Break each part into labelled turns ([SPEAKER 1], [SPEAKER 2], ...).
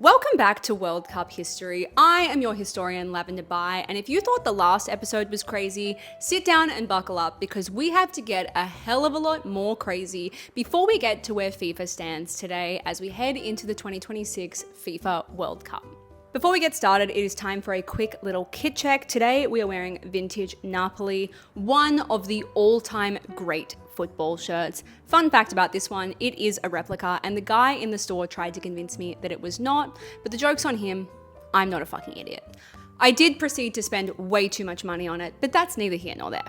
[SPEAKER 1] Welcome back to World Cup history. I am your historian, Lavender Bai, and if you thought the last episode was crazy, sit down and buckle up because we have to get a hell of a lot more crazy before we get to where FIFA stands today as we head into the 2026 FIFA World Cup. Before we get started, it is time for a quick little kit check. Today we are wearing vintage Napoli, one of the all-time great football shirts. Fun fact about this one, it is a replica and the guy in the store tried to convince me that it was not, but the joke's on him, I'm not a fucking idiot. I did proceed to spend way too much money on it, but that's neither here nor there.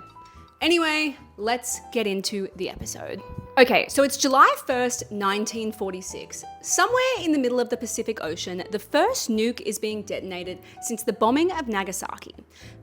[SPEAKER 1] Anyway, let's get into the episode. Okay, so it's July 1st, 1946. Somewhere in the middle of the Pacific Ocean, the first nuke is being detonated since the bombing of Nagasaki.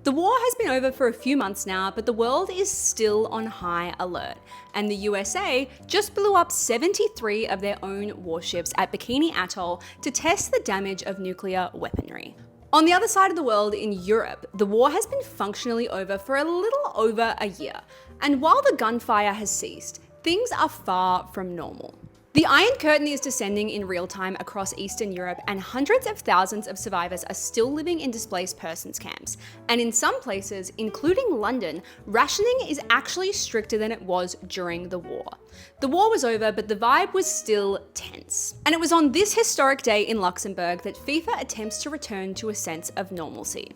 [SPEAKER 1] The war has been over for a few months now, but the world is still on high alert. And the USA just blew up 73 of their own warships at Bikini Atoll to test the damage of nuclear weaponry. On the other side of the world, in Europe, the war has been functionally over for a little over a year. And while the gunfire has ceased, things are far from normal. The Iron Curtain is descending in real time across Eastern Europe, and hundreds of thousands of survivors are still living in displaced persons camps. And in some places, including London, rationing is actually stricter than it was during the war. The war was over, but the vibe was still tense. And it was on this historic day in Luxembourg that FIFA attempts to return to a sense of normalcy.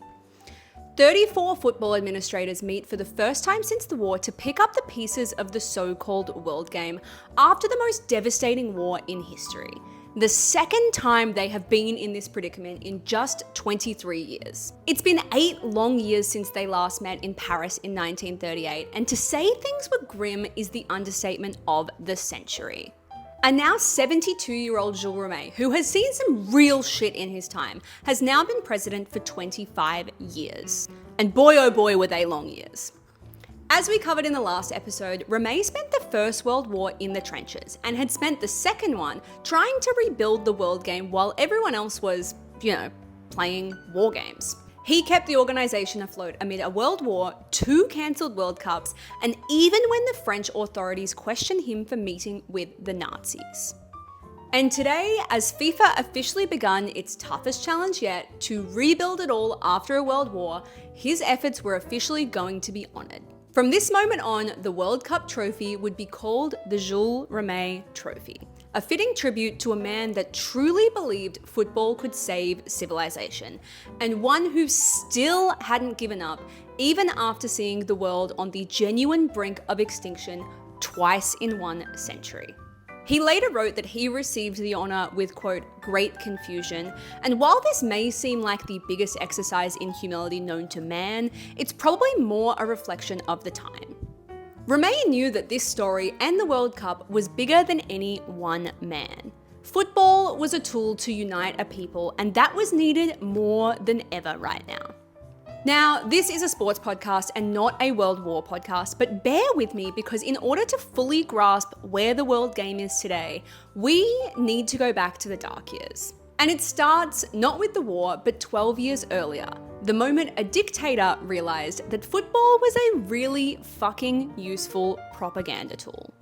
[SPEAKER 1] 34 football administrators meet for the first time since the war to pick up the pieces of the so-called world game after the most devastating war in history. The second time they have been in this predicament in just 23 years. It's been 8 long years since they last met in Paris in 1938, and to say things were grim is the understatement of the century. A now 72-year-old Jules Rimet, who has seen some real shit in his time, has now been president for 25 years. And boy oh boy were they long years. As we covered in the last episode, Rimet spent the First World War in the trenches and had spent the second one trying to rebuild the world game while everyone else was, playing war games. He kept the organization afloat amid a world war, 2 cancelled World Cups, and even when the French authorities questioned him for meeting with the Nazis. And today, as FIFA officially begun its toughest challenge yet to rebuild it all after a world war, his efforts were officially going to be honored. From this moment on, the World Cup trophy would be called the Jules Rimet Trophy, a fitting tribute to a man that truly believed football could save civilization, and one who still hadn't given up even after seeing the world on the genuine brink of extinction twice in 1 century. He later wrote that he received the honor with, quote, great confusion, and while this may seem like the biggest exercise in humility known to man, it's probably more a reflection of the time. Rimet knew that this story and the World Cup was bigger than any one man. Football was a tool to unite a people, and that was needed more than ever right now. Now, this is a sports podcast and not a World War podcast, but bear with me because in order to fully grasp where the world game is today, we need to go back to the dark years. And it starts not with the war, but 12 years earlier, the moment a dictator realized that football was a really fucking useful propaganda tool.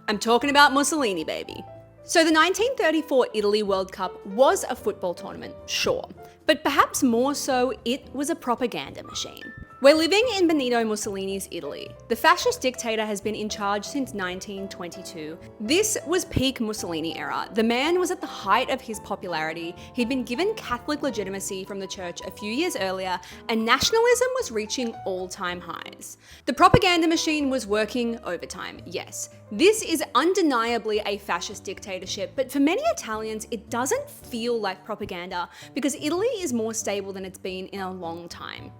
[SPEAKER 1] I'm talking about Mussolini, baby. So the 1934 Italy World Cup was a football tournament, sure, but perhaps more so, it was a propaganda machine. We're living in Benito Mussolini's Italy. The fascist dictator has been in charge since 1922. This was peak Mussolini era. The man was at the height of his popularity. He'd been given Catholic legitimacy from the church a few years earlier, and nationalism was reaching all-time highs. The propaganda machine was working overtime, yes. This is undeniably a fascist dictatorship, but for many Italians, it doesn't feel like propaganda because Italy is more stable than it's been in a long time.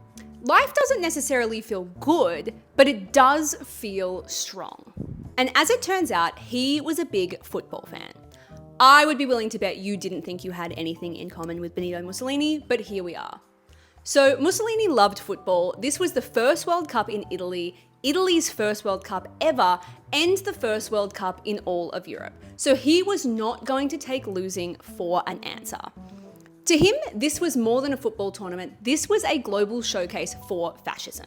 [SPEAKER 1] Life doesn't necessarily feel good, but it does feel strong. And as it turns out, he was a big football fan. I would be willing to bet you didn't think you had anything in common with Benito Mussolini, but here we are. So Mussolini loved football. This was the first World Cup in Italy, Italy's first World Cup ever, and the first World Cup in all of Europe. So he was not going to take losing for an answer. To him, this was more than a football tournament, this was a global showcase for fascism.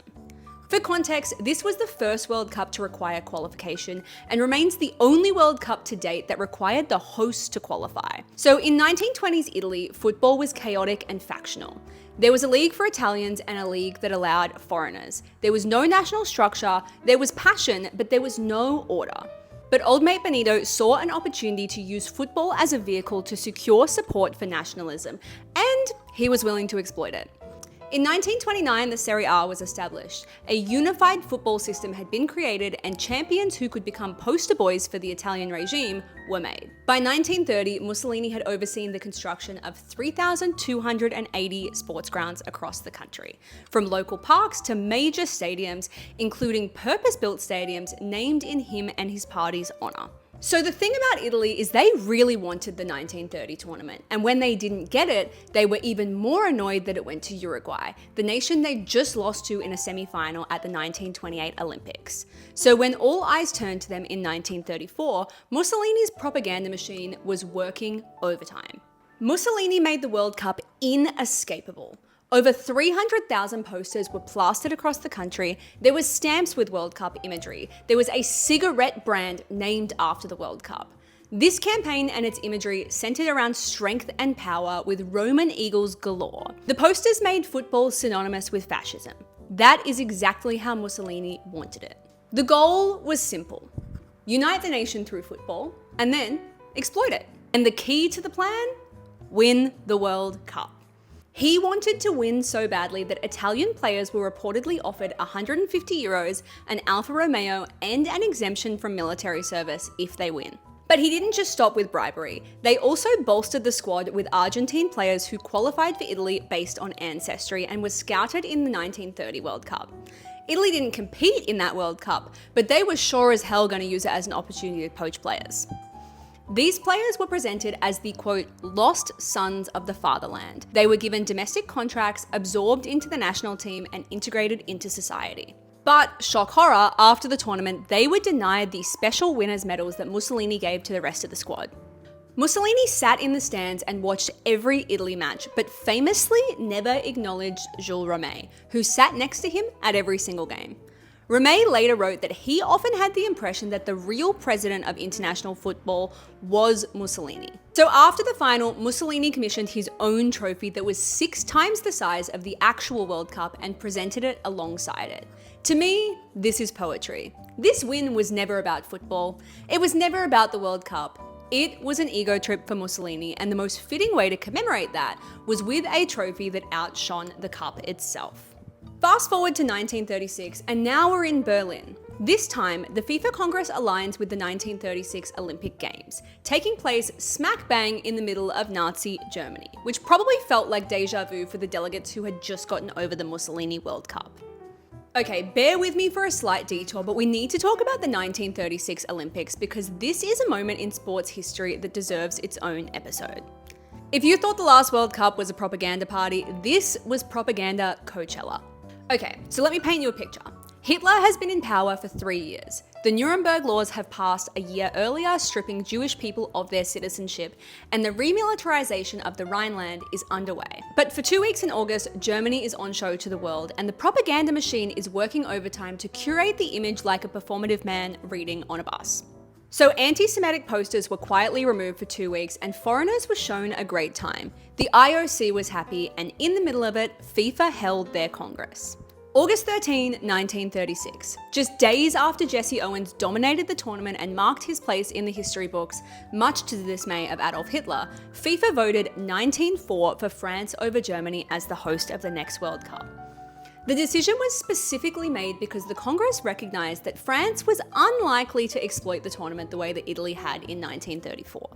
[SPEAKER 1] For context, this was the first World Cup to require qualification and remains the only World Cup to date that required the host to qualify. So in 1920s Italy, football was chaotic and factional. There was a league for Italians and a league that allowed foreigners. There was no national structure, there was passion, but there was no order. But old mate Benito saw an opportunity to use football as a vehicle to secure support for nationalism, and he was willing to exploit it. In 1929, the Serie A was established. A unified football system had been created and champions who could become poster boys for the Italian regime were made. By 1930, Mussolini had overseen the construction of 3,280 sports grounds across the country, from local parks to major stadiums, including purpose-built stadiums named in him and his party's honor. So the thing about Italy is they really wanted the 1930 tournament, and when they didn't get it, they were even more annoyed that it went to Uruguay, the nation they just lost to in a semi-final at the 1928 Olympics. So when all eyes turned to them in 1934, Mussolini's propaganda machine was working overtime. Mussolini made the World Cup inescapable. Over 300,000 posters were plastered across the country. There was stamps with World Cup imagery. There was a cigarette brand named after the World Cup. This campaign and its imagery centered around strength and power with Roman eagles galore. The posters made football synonymous with fascism. That is exactly how Mussolini wanted it. The goal was simple: unite the nation through football and then exploit it. And the key to the plan? Win the World Cup. He wanted to win so badly that Italian players were reportedly offered €150, an Alfa Romeo, and an exemption from military service if they win. But he didn't just stop with bribery. They also bolstered the squad with Argentine players who qualified for Italy based on ancestry and were scouted in the 1930 World Cup. Italy didn't compete in that World Cup, but they were sure as hell going to use it as an opportunity to poach players. These players were presented as the, quote, lost sons of the fatherland. They were given domestic contracts, absorbed into the national team, and integrated into society. But, shock horror, after the tournament, they were denied the special winners' medals that Mussolini gave to the rest of the squad. Mussolini sat in the stands and watched every Italy match, but famously never acknowledged Jules Rimet, who sat next to him at every single game. Rimet later wrote that he often had the impression that the real president of international football was Mussolini. So after the final, Mussolini commissioned his own trophy that was 6 times the size of the actual World Cup and presented it alongside it. To me, this is poetry. This win was never about football. It was never about the World Cup. It was an ego trip for Mussolini, and the most fitting way to commemorate that was with a trophy that outshone the cup itself. Fast forward to 1936, and now we're in Berlin. This time, the FIFA Congress aligns with the 1936 Olympic Games, taking place smack bang in the middle of Nazi Germany, which probably felt like deja vu for the delegates who had just gotten over the Mussolini World Cup. Okay, bear with me for a slight detour, but we need to talk about the 1936 Olympics because this is a moment in sports history that deserves its own episode. If you thought the last World Cup was a propaganda party, this was propaganda Coachella. Okay, so let me paint you a picture. Hitler has been in power for 3 years. The Nuremberg laws have passed a year earlier, stripping Jewish people of their citizenship, and the remilitarization of the Rhineland is underway. But for 2 weeks in August, Germany is on show to the world, and the propaganda machine is working overtime to curate the image like a performative man reading on a bus. So anti-Semitic posters were quietly removed for 2 weeks and foreigners were shown a great time. The IOC was happy, and in the middle of it, FIFA held their Congress. August 13, 1936. Just days after Jesse Owens dominated the tournament and marked his place in the history books, much to the dismay of Adolf Hitler, FIFA voted 19-4 for France over Germany as the host of the next World Cup. The decision was specifically made because the Congress recognized that France was unlikely to exploit the tournament the way that Italy had in 1934.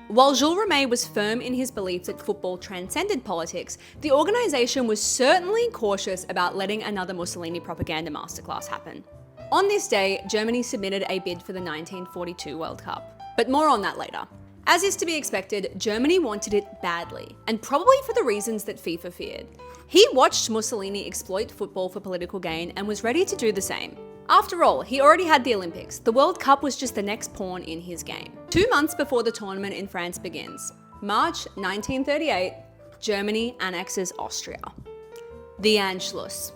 [SPEAKER 1] While Jules Rimet was firm in his belief that football transcended politics, the organization was certainly cautious about letting another Mussolini propaganda masterclass happen. On this day, Germany submitted a bid for the 1942 World Cup, but more on that later. As is to be expected, Germany wanted it badly, and probably for the reasons that FIFA feared. He watched Mussolini exploit football for political gain and was ready to do the same. After all, he already had the Olympics. The World Cup was just the next pawn in his game. 2 months before the tournament in France begins, March 1938, Germany annexes Austria. The Anschluss.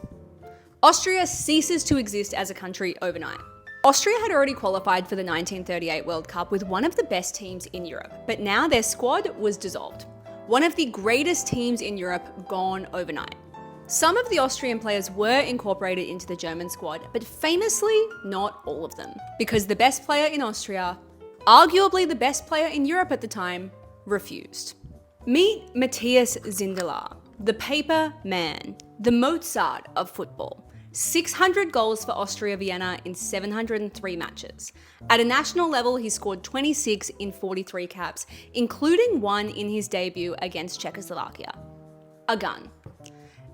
[SPEAKER 1] Austria ceases to exist as a country overnight. Austria had already qualified for the 1938 World Cup with one of the best teams in Europe, but now their squad was dissolved. One of the greatest teams in Europe gone overnight. Some of the Austrian players were incorporated into the German squad, but famously not all of them, because the best player in Austria, arguably the best player in Europe at the time, refused. Meet Matthias Zindelar, the paper man, the Mozart of football. 600 goals for Austria Vienna in 703 matches. At a national level, he scored 26 in 43 caps, including one in his debut against Czechoslovakia. A gun.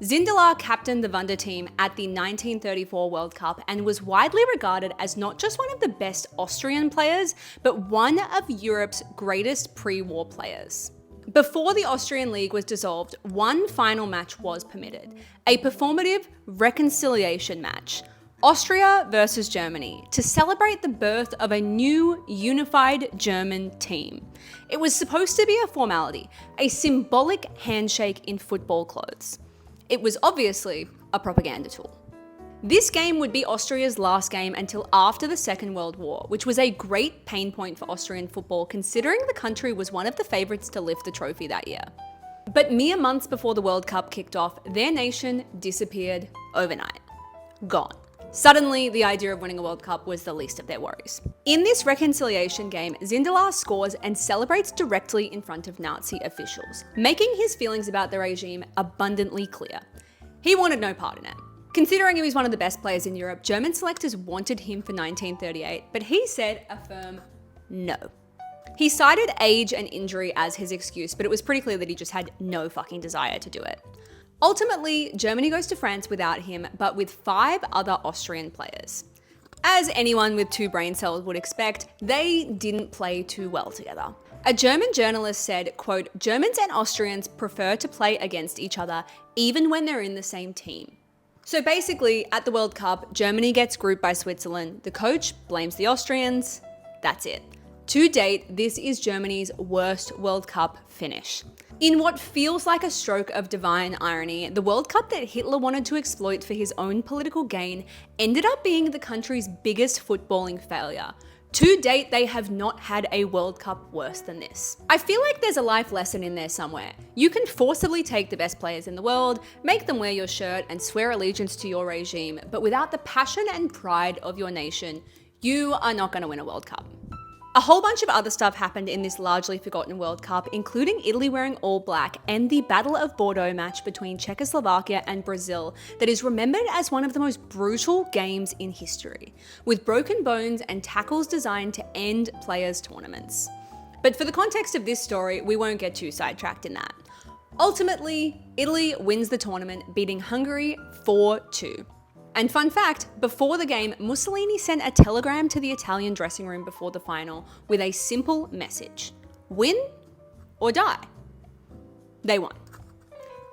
[SPEAKER 1] Zindelar captained the Wunder team at the 1934 World Cup and was widely regarded as not just one of the best Austrian players, but one of Europe's greatest pre-war players. Before the Austrian League was dissolved, one final match was permitted, a performative reconciliation match, Austria versus Germany, to celebrate the birth of a new unified German team. It was supposed to be a formality, a symbolic handshake in football clothes. It was obviously a propaganda tool. This game would be Austria's last game until after the Second World War, which was a great pain point for Austrian football considering the country was one of the favourites to lift the trophy that year. But mere months before the World Cup kicked off, their nation disappeared overnight. Gone. Suddenly, the idea of winning a World Cup was the least of their worries. In this reconciliation game, Zindelar scores and celebrates directly in front of Nazi officials, making his feelings about the regime abundantly clear. He wanted no part in it. Considering he was one of the best players in Europe, German selectors wanted him for 1938, but he said a firm no. He cited age and injury as his excuse, but it was pretty clear that he just had no fucking desire to do it. Ultimately, Germany goes to France without him, but with 5 other Austrian players. As anyone with 2 brain cells would expect, they didn't play too well together. A German journalist said, quote, "Germans and Austrians prefer to play against each other even when they're in the same team." So basically, at the World Cup, Germany gets grouped by Switzerland, the coach blames the Austrians, that's it. To date, this is Germany's worst World Cup finish. In what feels like a stroke of divine irony, the World Cup that Hitler wanted to exploit for his own political gain ended up being the country's biggest footballing failure. To date, they have not had a World Cup worse than this. I feel like there's a life lesson in there somewhere. You can forcibly take the best players in the world, make them wear your shirt and swear allegiance to your regime, but without the passion and pride of your nation, you are not going to win a World Cup. A whole bunch of other stuff happened in this largely forgotten World Cup, including Italy wearing all black and the Battle of Bordeaux match between Czechoslovakia and Brazil that is remembered as one of the most brutal games in history, with broken bones and tackles designed to end players' tournaments. But for the context of this story, we won't get too sidetracked in that. Ultimately, Italy wins the tournament, beating Hungary 4-2. And fun fact, before the game, Mussolini sent a telegram to the Italian dressing room before the final with a simple message: win or die. They won.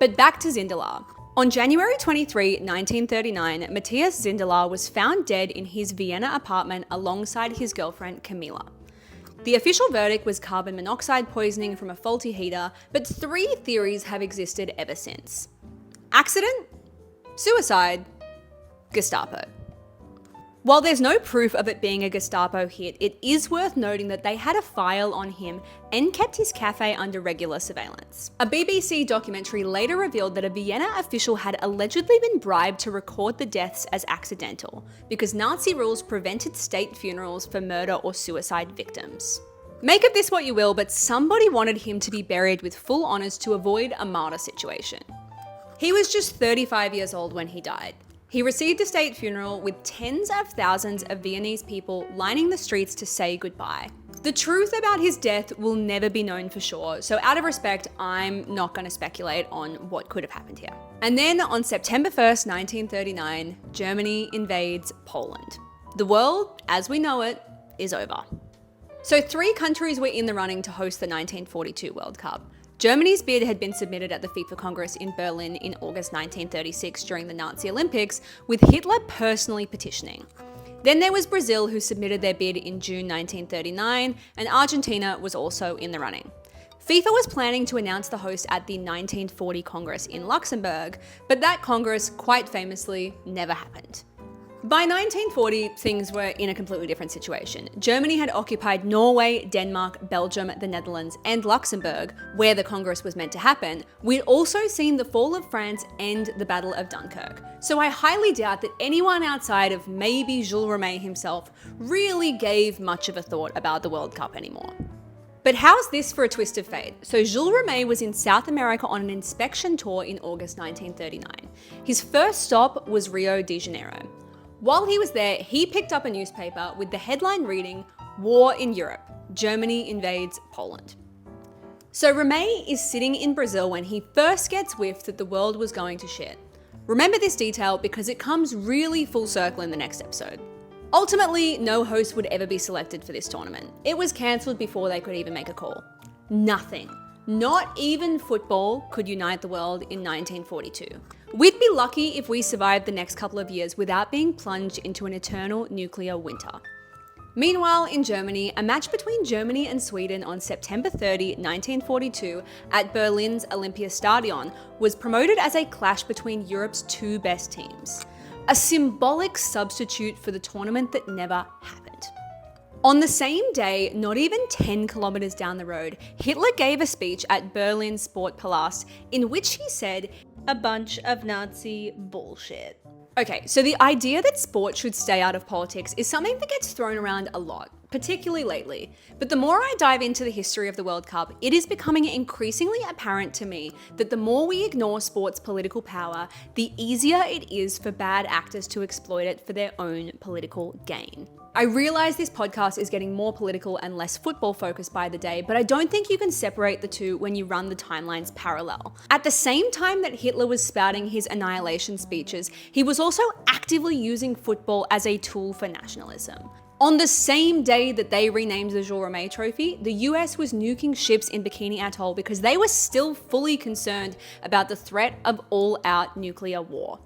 [SPEAKER 1] But back to Zindelar. On January 23, 1939, Matthias Zindelar was found dead in his Vienna apartment alongside his girlfriend Camilla. The official verdict was carbon monoxide poisoning from a faulty heater, but 3 theories have existed ever since. Accident, suicide, Gestapo. While there's no proof of it being a Gestapo hit, it is worth noting that they had a file on him and kept his cafe under regular surveillance. A BBC documentary later revealed that a Vienna official had allegedly been bribed to record the deaths as accidental, because Nazi rules prevented state funerals for murder or suicide victims. Make of this what you will, but somebody wanted him to be buried with full honours to avoid a martyr situation. He was just 35 years old when he died. He received a state funeral with tens of thousands of Viennese people lining the streets to say goodbye. The truth about his death will never be known for sure, so out of respect, I'm not going to speculate on what could have happened here. And then on September 1st, 1939, Germany invades Poland. The world, as we know it, is over. So 3 countries were in the running to host the 1942 World Cup. Germany's bid had been submitted at the FIFA Congress in Berlin in August 1936 during the Nazi Olympics, with Hitler personally petitioning. Then there was Brazil, who submitted their bid in June 1939, and Argentina was also in the running. FIFA was planning to announce the host at the 1940 Congress in Luxembourg, but that Congress, quite famously, never happened. By 1940, things were in a completely different situation. Germany had occupied Norway, Denmark, Belgium, the Netherlands, and Luxembourg, where the Congress was meant to happen. We'd also seen the fall of France and the Battle of Dunkirk. So I highly doubt that anyone outside of maybe Jules Rimet himself really gave much of a thought about the World Cup anymore. But how's this for a twist of fate? So Jules Rimet was in South America on an inspection tour in August 1939. His first stop was Rio de Janeiro. While he was there, he picked up a newspaper with the headline reading, "War in Europe, Germany invades Poland." So Rimet is sitting in Brazil when he first gets whiff that the world was going to shit. Remember this detail because it comes really full circle in the next episode. Ultimately, no host would ever be selected for this tournament. It was cancelled before they could even make a call. Nothing, not even football, could unite the world in 1942. We'd be lucky if we survived the next couple of years without being plunged into an eternal nuclear winter. Meanwhile, in Germany, a match between Germany and Sweden on September 30, 1942 at Berlin's Olympiastadion was promoted as a clash between Europe's two best teams. A symbolic substitute for the tournament that never happened. On the same day, not even 10 kilometers down the road, Hitler gave a speech at Berlin's Sportpalast in which he said, "A bunch of Nazi bullshit." Okay, so the idea that sport should stay out of politics is something that gets thrown around a lot, particularly lately. But the more I dive into the history of the World Cup, it is becoming increasingly apparent to me that the more we ignore sport's political power, the easier it is for bad actors to exploit it for their own political gain. I realize this podcast is getting more political and less football focused by the day, but I don't think you can separate the two when you run the timelines parallel. At the same time that Hitler was spouting his annihilation speeches, he was also actively using football as a tool for nationalism. On the same day that they renamed the Jules Rimet Trophy, the US was nuking ships in Bikini Atoll because they were still fully concerned about the threat of all-out nuclear war.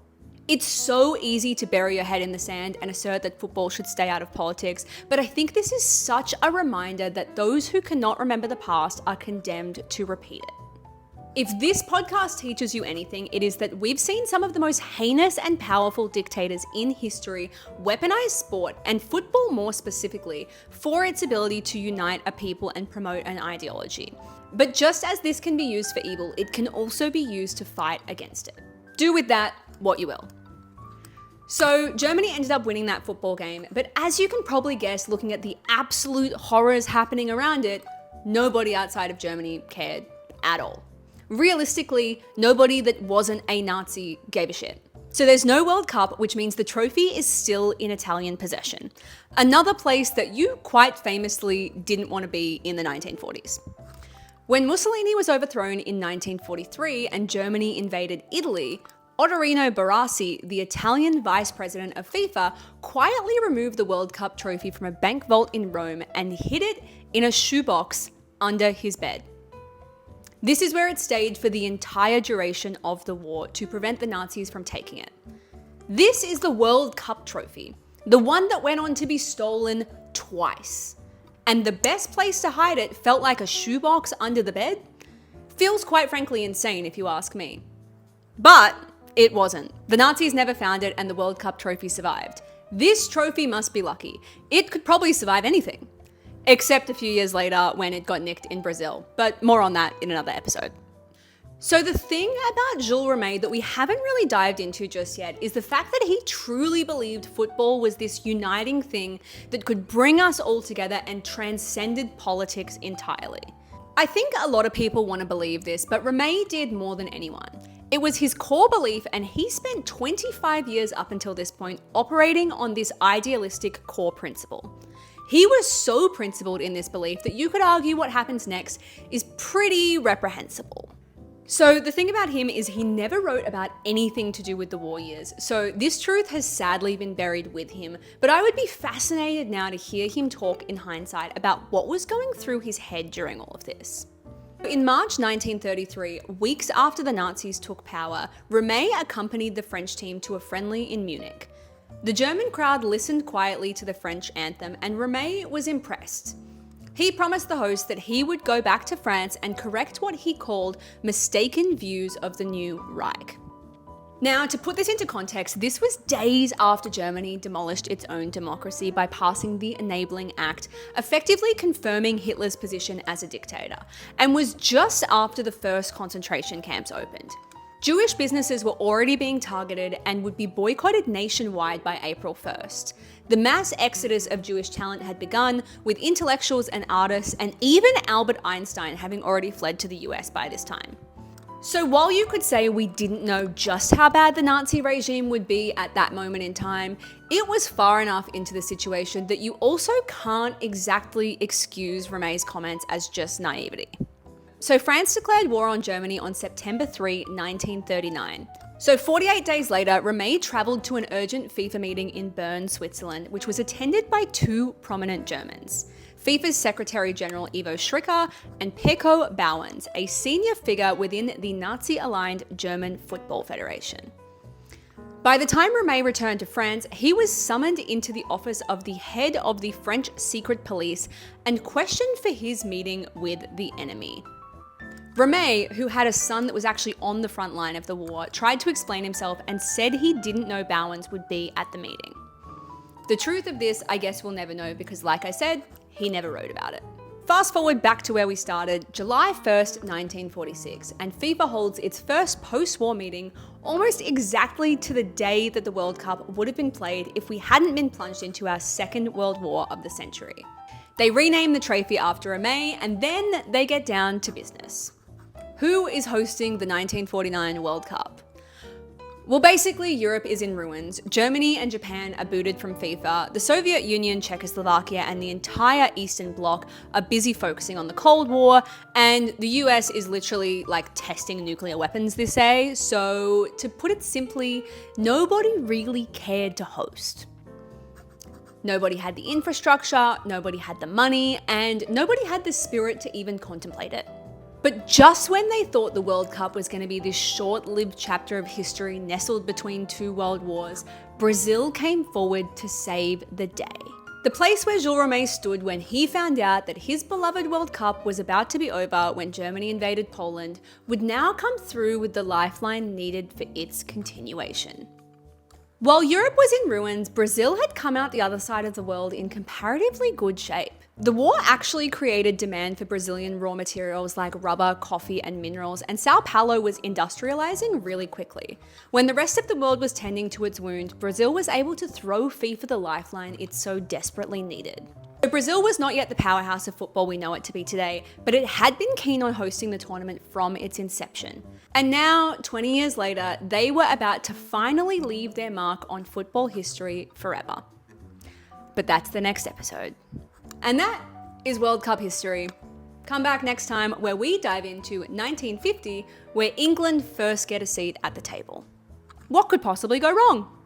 [SPEAKER 1] It's so easy to bury your head in the sand and assert that football should stay out of politics, but I think this is such a reminder that those who cannot remember the past are condemned to repeat it. If this podcast teaches you anything, it is that we've seen some of the most heinous and powerful dictators in history weaponize sport, and football more specifically, for its ability to unite a people and promote an ideology. But just as this can be used for evil, it can also be used to fight against it. Do with that what you will. So Germany ended up winning that football game, but as you can probably guess, looking at the absolute horrors happening around it, nobody outside of Germany cared at all. Realistically, nobody that wasn't a Nazi gave a shit. So there's no World Cup, which means the trophy is still in Italian possession. Another place that you quite famously didn't want to be in the 1940s. When Mussolini was overthrown in 1943 and Germany invaded Italy, Ottorino Barassi, the Italian vice president of FIFA, quietly removed the World Cup trophy from a bank vault in Rome and hid it in a shoebox under his bed. This is where it stayed for the entire duration of the war to prevent the Nazis from taking it. This is the World Cup trophy, the one that went on to be stolen twice. And the best place to hide it felt like a shoebox under the bed? Feels quite frankly insane if you ask me. But it wasn't. The Nazis never found it and the World Cup trophy survived. This trophy must be lucky. It could probably survive anything. Except a few years later when it got nicked in Brazil. But more on that in another episode. So the thing about Jules Rimet that we haven't really dived into just yet is the fact that he truly believed football was this uniting thing that could bring us all together and transcended politics entirely. I think a lot of people want to believe this, but Rimet did more than anyone. It was his core belief, and he spent 25 years up until this point operating on this idealistic core principle. He was so principled in this belief that you could argue what happens next is pretty reprehensible. So the thing about him is he never wrote about anything to do with the war years, so this truth has sadly been buried with him, but I would be fascinated now to hear him talk in hindsight about what was going through his head during all of this. In March 1933, weeks after the Nazis took power, Rimet accompanied the French team to a friendly in Munich. The German crowd listened quietly to the French anthem, and Rimet was impressed. He promised the host that he would go back to France and correct what he called mistaken views of the new Reich. Now, to put this into context, this was days after Germany demolished its own democracy by passing the Enabling Act, effectively confirming Hitler's position as a dictator, and was just after the first concentration camps opened. Jewish businesses were already being targeted and would be boycotted nationwide by April 1st. The mass exodus of Jewish talent had begun, with intellectuals and artists, and even Albert Einstein having already fled to the US by this time. So while you could say we didn't know just how bad the Nazi regime would be at that moment in time, it was far enough into the situation that you also can't exactly excuse Rimet's comments as just naivety. So France declared war on Germany on September 3, 1939. So 48 days later, Rimet travelled to an urgent FIFA meeting in Bern, Switzerland, which was attended by two prominent Germans: FIFA's Secretary General Ivo Schricker and Peko Bauerns, a senior figure within the Nazi-aligned German Football Federation. By the time Rimet returned to France, he was summoned into the office of the head of the French secret police and questioned for his meeting with the enemy. Rimet, who had a son that was actually on the front line of the war, tried to explain himself and said he didn't know Bauerns would be at the meeting. The truth of this, I guess we'll never know because, like I said, he never wrote about it. Fast forward back to where we started, July 1st, 1946, and FIFA holds its first post-war meeting almost exactly to the day that the World Cup would have been played if we hadn't been plunged into our second World War of the century. They rename the trophy after Rimet, and then they get down to business. Who is hosting the 1949 World Cup? Well, basically, Europe is in ruins. Germany and Japan are booted from FIFA. The Soviet Union, Czechoslovakia, and the entire Eastern Bloc are busy focusing on the Cold War, and the US is literally like testing nuclear weapons, they say. So, to put it simply, nobody really cared to host. Nobody had the infrastructure, nobody had the money, and nobody had the spirit to even contemplate it. But just when they thought the World Cup was going to be this short-lived chapter of history nestled between two world wars, Brazil came forward to save the day. The place where Jules Rimet stood when he found out that his beloved World Cup was about to be over when Germany invaded Poland would now come through with the lifeline needed for its continuation. While Europe was in ruins, Brazil had come out the other side of the world in comparatively good shape. The war actually created demand for Brazilian raw materials like rubber, coffee, and minerals, and Sao Paulo was industrializing really quickly. When the rest of the world was tending to its wound, Brazil was able to throw FIFA the lifeline it so desperately needed. So Brazil was not yet the powerhouse of football we know it to be today, but it had been keen on hosting the tournament from its inception. And now, 20 years later, they were about to finally leave their mark on football history forever. But that's the next episode. And that is World Cup history. Come back next time where we dive into 1950, where England first get a seat at the table. What could possibly go wrong?